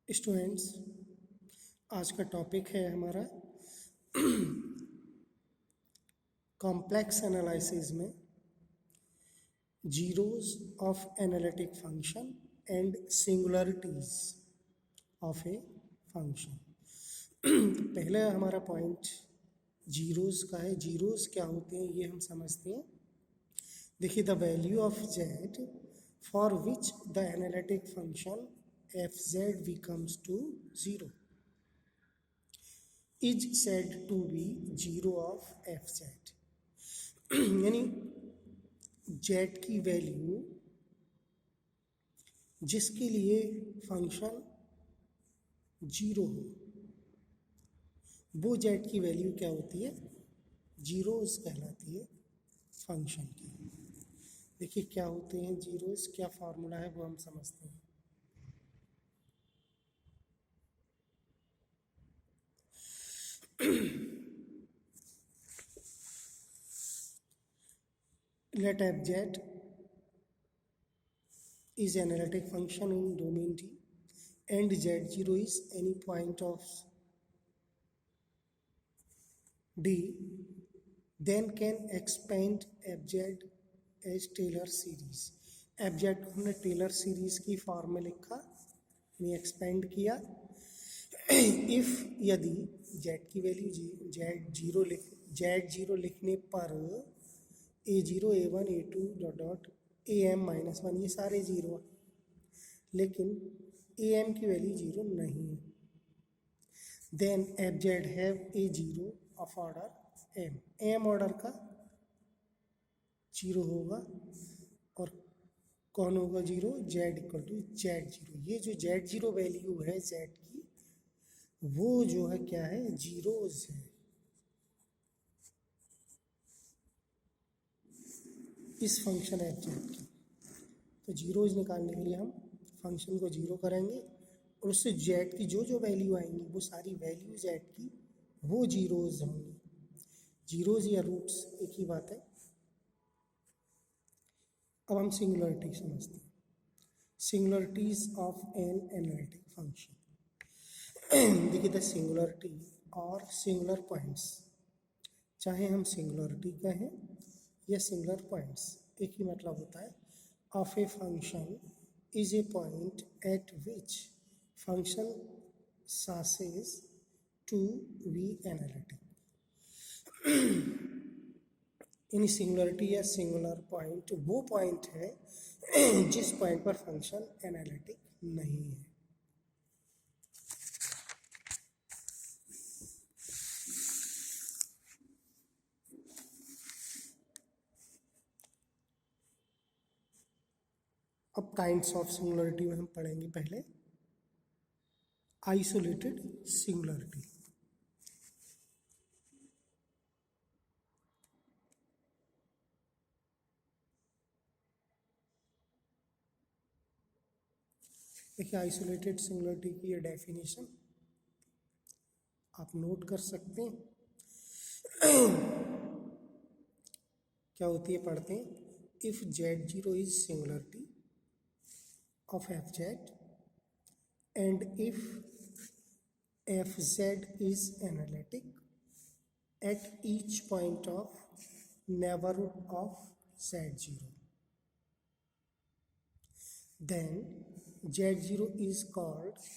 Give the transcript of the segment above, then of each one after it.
Students, आज का topic है हमारा कॉम्प्लेक्स एनालिसिस में zeros of analytic function and singularities of a function. पहले हमारा पॉइंट जीरोस का है। जीरोस क्या होते हैं ये हम समझते हैं। देखिए, the value of Z for which the analytic function F Z becomes to zero is said to be zero of F Z. यानी जेड की वैल्यू जिसके लिए फंक्शन जीरो हो, वो जेड की वैल्यू क्या होती है? जीरोस कहलाती है फंक्शन की। देखिए क्या होते हैं जीरोस, क्या फॉर्मूला है वो हम समझते हैं। Let fz is analytic function in domain D and z0 is any point of D, then can expand fz as Taylor series। fz को हमने टेलर सीरीज की फॉर्म में लिखा, यानी एक्सपेंड किया। इफ यदि z की वैल्यू z0 लिखने पर a0 a1 a2 dot am -1 ये सारे जीरो हैं, लेकिन am की वैल्यू जीरो नहीं है। Then F Z have a zero of order M order का जीरो होगा। और कौन होगा zero? Z equal to Z zero. ये जो जेड जीरो वैल्यू है जेड की, वो जो है क्या है? जीरोज है। इस फंक्शन एफ जेड की तो जीरोज निकालने के लिए हम फंक्शन को जीरो करेंगे और उससे जेड की जो जो वैल्यू आएंगी वो सारी वैल्यू जेड की वो जीरोज होंगी। जीरोज या रूट्स एक ही बात है। अब हम सिंगुलरिटी समझते हैं। Singularities of an analytic function. देखिए, द सिंगुलरिटी और सिंगुलर पॉइंट्स, चाहे हम सिंगुलरिटी कहें या सिंगुलर पॉइंट्स, एक ही मतलब होता है। Of a function is a point at which function ceases to be analytic। यानी सिंगुलरिटी या सिंगुलर पॉइंट वो पॉइंट है जिस पॉइंट पर फंक्शन एनालिटिक नहीं है। अब काइंड्स ऑफ सिंगुलरिटी में हम पढ़ेंगे पहले आइसोलेटेड सिंगुलरिटी। देखिए, आइसोलेटेड सिंगुलरिटी की ये डेफिनेशन आप नोट कर सकते हैं। क्या होती है पढ़ते हैं। If Z zero is singularity of fz and if fz is analytic at each point of neighborhood of z0, then z0 is called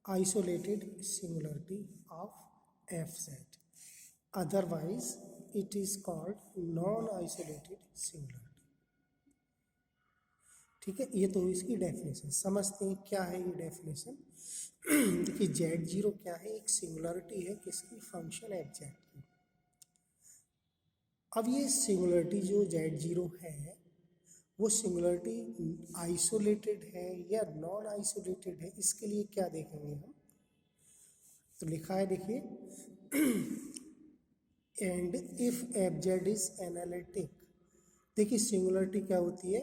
isolated singularity of fz, otherwise it is called non-isolated singularity। ठीक है, ये तो इसकी definition. समझते हैं क्या है ये डेफिनेशन। देखिए, जेड जीरो क्या है? एक सिंगुलरिटी है किसकी? फंक्शन एफ जेड की। अब ये सिंगुलरिटी जो जेड जीरो है वो सिंगुलरिटी आइसोलेटेड है या नॉन आइसोलेटेड है, इसके लिए क्या देखेंगे हम। तो लिखा है, देखिए, and if F Z is analytic. देखिए, सिंगुलरिटी क्या होती है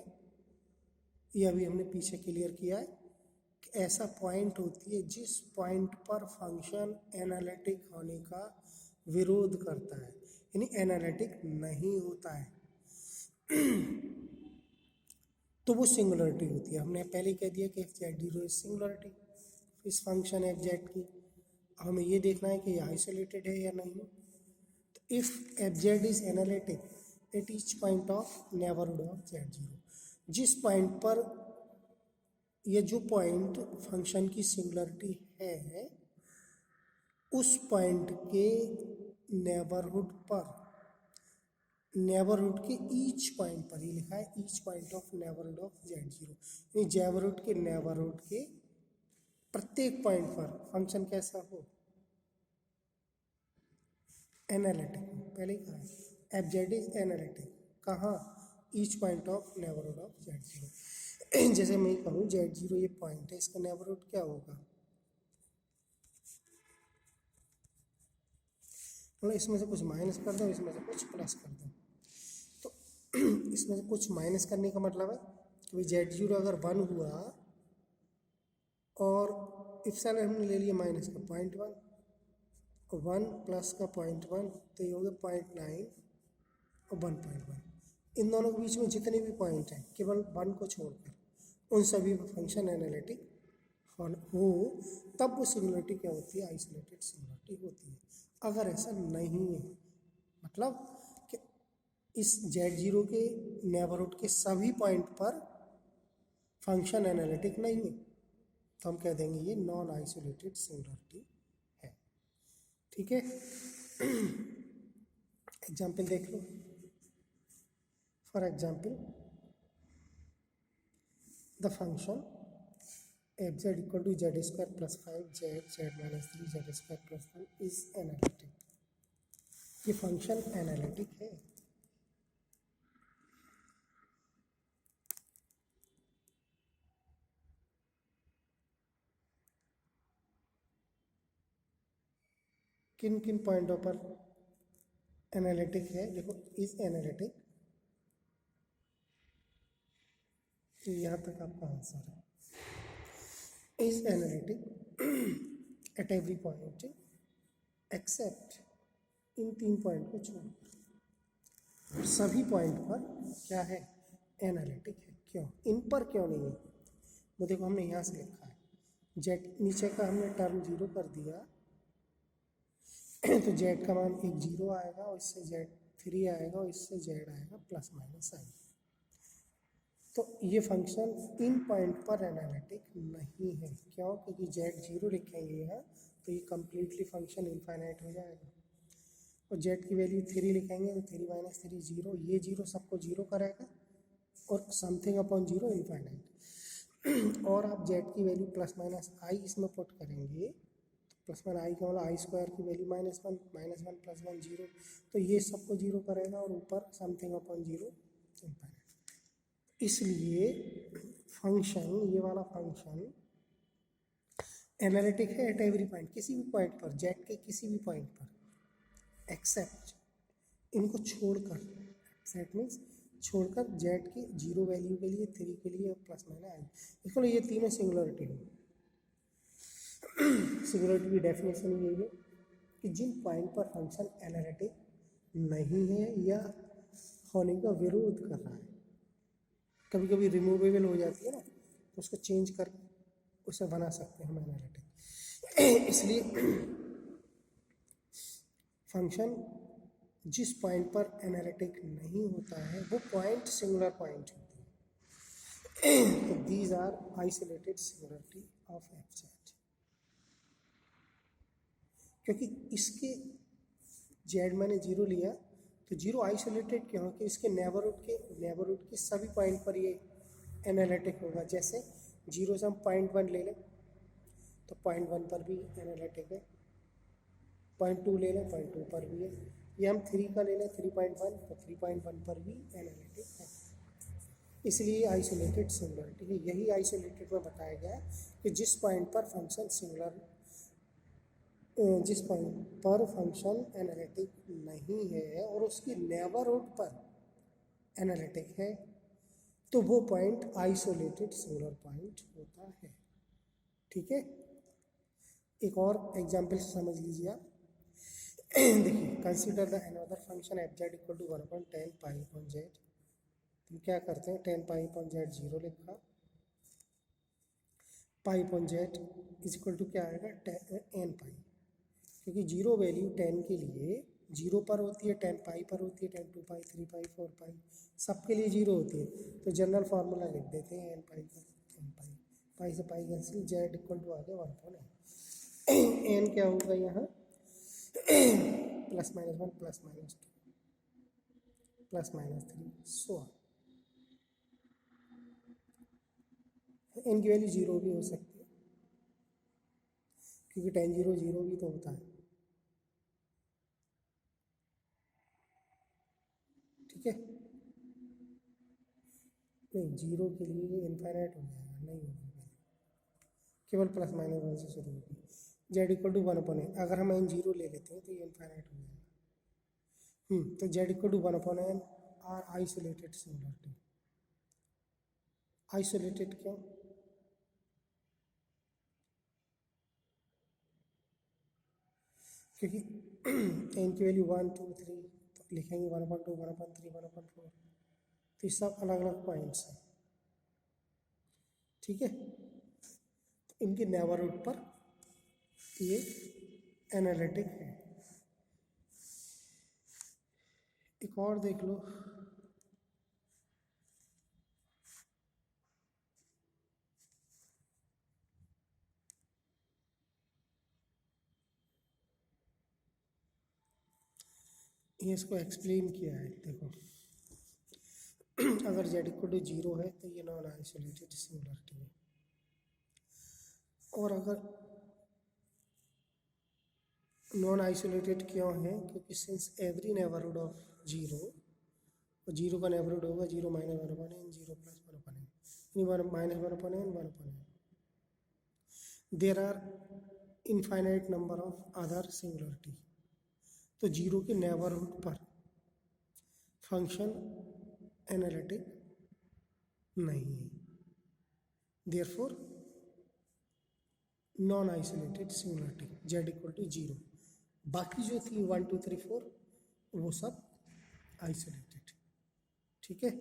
ये अभी हमने पीछे क्लियर किया है कि ऐसा पॉइंट होती है जिस पॉइंट पर फंक्शन एनालिटिक होने का विरोध करता है, यानी एनालिटिक नहीं होता है। तो वो सिंगुलरिटी होती है। हमने पहले कह दिया कि F Z zero is singularity. इस फंक्शन एफ जेड की। हमें ये देखना है कि ये आइसोलेटेड है या नहीं। तो if F Z is analytic at each point of neighbourhood of Z zero, जिस पॉइंट पर ये जो पॉइंट फंक्शन की सिंगुलरिटी है उस पॉइंट के नेबरहुड पर, नेबरहुड के ईच पॉइंट पर, ही लिखा है each point of neighbourhood of Z zero, यानी नेबरहुड के प्रत्येक पॉइंट पर फंक्शन कैसा हो, एनालिटिक हो। पहले ही कहा है एफ जेड इज एनालिटिक, कहाँ, each point of neighbourhood of Z zero. जैसे मैं कहूँ जेड जीरो ये पॉइंट है, इसका नेबरहुड क्या होगा, मतलब इसमें से कुछ माइनस कर दो, इसमें से कुछ प्लस कर दो। तो इसमें से कुछ माइनस करने का मतलब है कि जेड जीरो अगर 1 हुआ और इप्सिलॉन हमने ले लिया माइनस का 0.1, 1 प्लस का 0.1, तो ये हो गया 0.9 और 1.1। इन दोनों के बीच में जितने भी पॉइंट हैं केवल 1 को छोड़कर उन सभी पर फंक्शन एनालिटिक हो, तब वो सिंगुलरिटी क्या होती है, आइसोलेटेड सिंगुलरिटी होती है। अगर ऐसा नहीं है, मतलब कि इस जेड जीरो के नेबरहुड के सभी पॉइंट पर फंक्शन एनालिटिक नहीं है, तो हम कह देंगे ये नॉन आइसोलेटेड सिंगुलरिटी है। ठीक है, एग्जाम्पल देख लो। For example the function F Z equal to z square plus 5 z z minus 3 z square plus 1 is analytic. ये फंक्शन एनालिटिक है। किन किन पॉइंटों पर एनालिटिक है, देखो इज एनालिटिक, तो यहाँ तक आपका आंसर है, is analytic at every point accept in 3 point को छोड़कर। सभी पॉइंट पर क्या है, एनालिटिक है। क्यों, इन पर क्यों नहीं है, वो देखो हमने यहाँ से लिखा है जेड, नीचे का हमने टर्म 0 कर दिया तो जेड का मान एक 0 आएगा और इससे जेड 3 आएगा और इससे जेड आएगा प्लस माइनस आएगा। तो ये फंक्शन इन पॉइंट पर एनालिटिक नहीं है। क्यों, क्योंकि जेड 0 लिखेंगे यहाँ तो ये कम्प्लीटली फंक्शन इनफाइनाइट हो जाएगा, और जेड की वैल्यू 3 लिखेंगे तो 3 माइनस 3 0, ये 0 सबको 0 करेगा और समथिंग अपॉन 0 इनफाइनाइट। और आप जेड की वैल्यू प्लस माइनस आई इसमें पुट करेंगे तो प्लस माइनस आई का मतलब आई स्क्वायर की वैल्यू -1 प्लस 1 0, तो ये सबको 0 करेगा और ऊपर समथिंग अपॉन 0 इनफाइनाइट। इसलिए फंक्शन, ये वाला फंक्शन एनालिटिक है एट एवरी पॉइंट, किसी भी पॉइंट पर, जेड के किसी भी पॉइंट पर, एक्सेप्ट इनको छोड़कर, एक्सेप्ट मीन्स छोड़कर जेड की 0 वैल्यू के लिए, 3 के लिए और प्लस माइनस आई, इसको ये तीनों सिंगुलरिटी है। सिंगुलरिटी की डेफिनेशन यही है कि जिन पॉइंट पर फंक्शन एनालिटिक नहीं है या होने का विरोध कर रहा है, कभी कभी रिमूवेबल हो जाती है ना, तो उसको चेंज कर उसे बना सकते हैं हम एनालिटिक। इसलिए फंक्शन जिस पॉइंट पर एनालिटिक नहीं होता है वो पॉइंट सिंगुलर पॉइंट होती है। तो these are isolated singularity of F Z. क्योंकि इसके जेड मैंने 0 लिया तो 0 आइसोलेटेड क्यों, कि इसके नेबरहुड के सभी पॉइंट पर ये एनालिटिक होगा। जैसे 0 से हम 0.1 ले लें तो 0.1 पर भी एनालिटिक है, 0.2 ले लें 0.2 पर भी है, ये हम 3 का ले लें 3.1 तो 3.1 पर भी एनालिटिक है। इसलिए आइसोलेटेड सिंगुलरिटी है। यही आइसोलेटेड में बताया गया है कि जिस पॉइंट पर फंक्शन जिस पॉइंट पर फंक्शन एनालिटिक नहीं है और उसकी नेबरहुड पर एनालिटिक है तो वो पॉइंट आइसोलेटेड सिंगुलर पॉइंट होता है। ठीक है, एक और एग्जांपल से समझ लीजिए आप। देखिए, consider the another function F Z equal to 1/10 pi upon Z. हम क्या करते हैं, 10 पाई अपॉन जेड 0 लिखा, pi upon Z is equal to क्या आएगा एन पाई, क्योंकि जीरो वैल्यू 10 के लिए जीरो पर होती है, 10 पाई पर होती है, 10 2 पाई 3 पाई 4 पाई सबके लिए जीरो होती है। तो जनरल फार्मूला लिख देते हैं एन पाई का, एन पाई, पाई से pi cancel, z equal to आ गया 1/n। एन क्या होगा यहाँ +-1 +-2 +-3 सो ऑन। एन की वैल्यू जीरो भी हो सकती है, क्योंकि 10 0 0 भी तो होता है, ठीक है। नहीं, जीरो के लिए ये इनफाइनाइट हो जाएगा, नहीं होगा, केवल +-1 से शुरू होगी। जेड इक्वल टू 1/n, अगर हम एन जीरो ले लेते हैं तो ये इनफाइनाइट हो जाएगा। तो Z equal to 1/n are isolated singularity. Isolated क्यों? क्योंकि एन की वैल्यू 1 2 3 तो लिखेंगे 1/2 1/3 1/4, तो ये सब अलग अलग पॉइंट्स हैं, ठीक है। तो इनके नेबरहुड पर ये एनालिटिक है। एक और देख लो, ये इसको एक्सप्लेन किया है, देखो अगर जेड इक्वल टू 0 है तो ये नॉन आइसोलेटेड सिंगुलरिटी है, और अगर नॉन आइसोलेटेड क्यों है? क्योंकि सिंस एवरी नेबरहुड ऑफ 0, और 0 का नेबरहुड होगा 0 - 1/n 0 + 1/n, -1/n 1/n, there are infinite number of other singularity. तो 0 के नेबरहुड पर फंक्शन एनालिटिक नहीं है, therefore non isolated singularity Z equal to 0। बाकी जो थी 1 2 3 4 वो सब आइसोलेटेड, ठीक है।